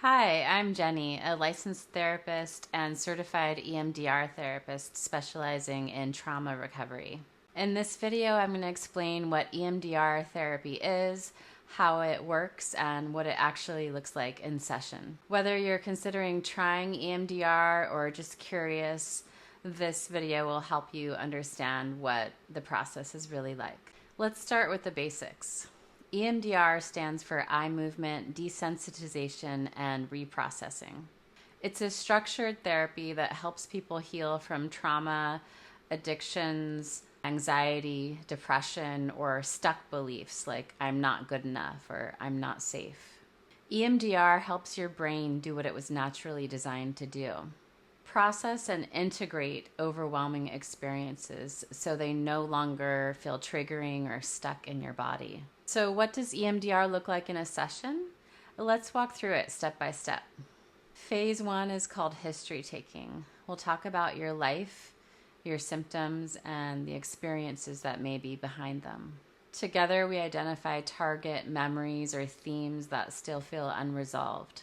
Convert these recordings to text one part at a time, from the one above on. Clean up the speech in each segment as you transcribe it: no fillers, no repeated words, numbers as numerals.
Hi, I'm Jenny, a licensed therapist and certified EMDR therapist specializing in trauma recovery. In this video, I'm going to explain what EMDR therapy is, how it works, and what it actually looks like in session. Whether you're considering trying EMDR or just curious, this video will help you understand what the process is really like. Let's start with the basics. EMDR stands for eye movement, desensitization, and reprocessing. It's a structured therapy that helps people heal from trauma, addictions, anxiety, depression, or stuck beliefs like I'm not good enough or I'm not safe. EMDR helps your brain do what it was naturally designed to do. Process and integrate overwhelming experiences so they no longer feel triggering or stuck in your body. So what does EMDR look like in a session? Let's walk through it step by step. Phase 1 is called history taking. We'll talk about your life, your symptoms, and the experiences that may be behind them. Together, we identify target memories or themes that still feel unresolved,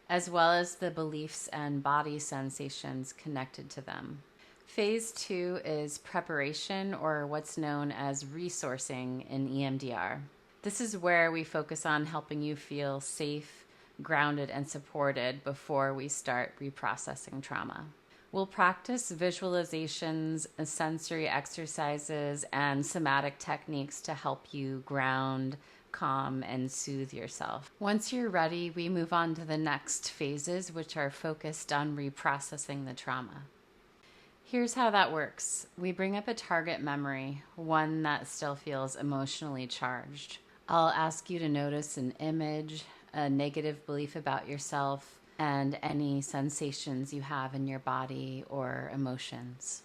as well as the beliefs and body sensations connected to them. Phase 2 is preparation, or what's known as resourcing in EMDR. This is where we focus on helping you feel safe, grounded, and supported before we start reprocessing trauma. We'll practice visualizations, sensory exercises, and somatic techniques to help you ground, calm, and soothe yourself. Once you're ready, we move on to the next phases, which are focused on reprocessing the trauma. Here's how that works. We bring up a target memory, one that still feels emotionally charged. I'll ask you to notice an image, a negative belief about yourself, and any sensations you have in your body or emotions.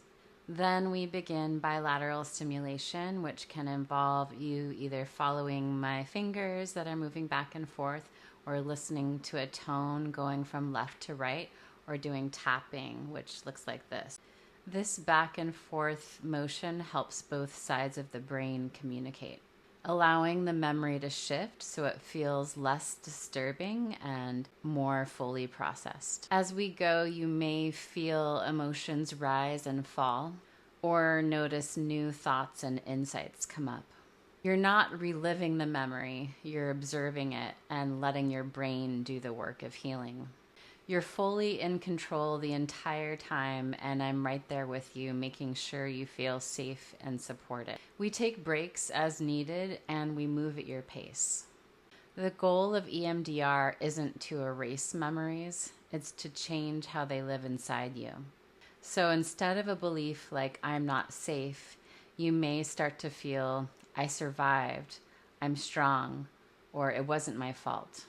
Then we begin bilateral stimulation, which can involve you either following my fingers that are moving back and forth, or listening to a tone going from left to right, or doing tapping, which looks like this. This back and forth motion helps both sides of the brain communicate, allowing the memory to shift so it feels less disturbing and more fully processed. As we go, you may feel emotions rise and fall, or notice new thoughts and insights come up. You're not reliving the memory, you're observing it and letting your brain do the work of healing. You're fully in control the entire time, and I'm right there with you, making sure you feel safe and supported. We take breaks as needed, and we move at your pace. The goal of EMDR isn't to erase memories, it's to change how they live inside you. So instead of a belief like I'm not safe, you may start to feel I survived, I'm strong, or it wasn't my fault.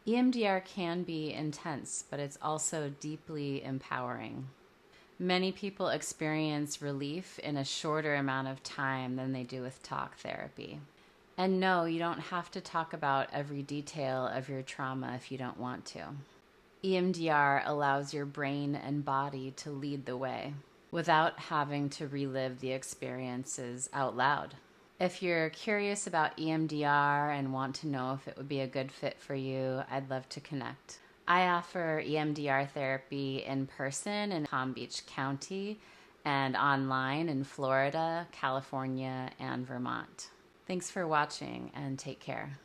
EMDR can be intense, but it's also deeply empowering. Many people experience relief in a shorter amount of time than they do with talk therapy. And no, you don't have to talk about every detail of your trauma if you don't want to. EMDR allows your brain and body to lead the way without having to relive the experiences out loud. If you're curious about EMDR and want to know if it would be a good fit for you, I'd love to connect. I offer EMDR therapy in person in Palm Beach County and online in Florida, California, and Vermont. Thanks for watching, and take care.